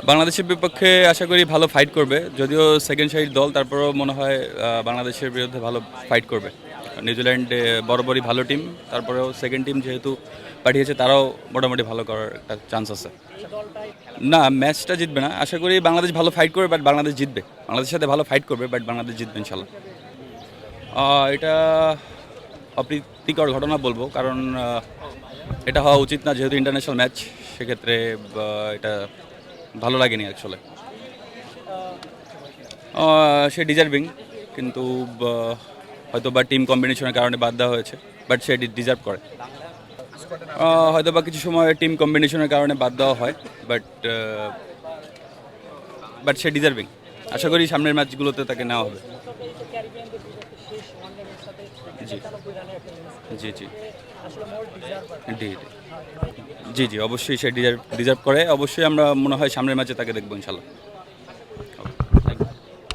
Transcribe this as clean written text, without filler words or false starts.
বাংলাদেশের বিপক্ষে আশা করি ভালো ফাইট করবে, যদিও সেকেন্ড সাইড দল, তারপরেও মনে হয় বাংলাদেশের বিরুদ্ধে ভালো ফাইট করবে। নিউজিল্যান্ড বরাবরই ভালো টিম, তারপরেও সেকেন্ড টিম যেহেতু পাঠিয়েছে তারাও মোটামুটি ভালো করার একটা চান্স আছে। না, ম্যাচটা জিতবে না, আশা করি বাংলাদেশ ভালো ফাইট করবে, বাট বাংলাদেশ জিতবে। বাংলাদেশের সাথে ভালো ফাইট করবে, বাট বাংলাদেশ জিতবে ইনশাল্লাহ। এটা অপ্রীতিকর ঘটনা বলবো, কারণ এটা হওয়া উচিত না, যেহেতু ইন্টারন্যাশনাল ম্যাচ। সেক্ষেত্রে এটা ভালো লাগেনি অ্যাকচুয়ালি। সে ডিজার্ভিং, কিন্তু হয়তো বা টিম কম্বিনেশনের কারণে বাদ দেওয়া হয়েছে, বাট সে ডিজার্ভ করে। হয়তো বা কিছু সময় টিম কম্বিনেশনের কারণে বাদ দেওয়া হয়, বাট বাট সে ডিজার্ভিং। আশা করি সামনের ম্যাচগুলোতে তাকে নেওয়া হবে। জি জি জি জি জি জি, অবশ্যই সে ডিজার্ভ করে। অবশ্যই আমরা মনে হয় সামনের ম্যাচে তাকে দেখবো ইনশাল্লাহ।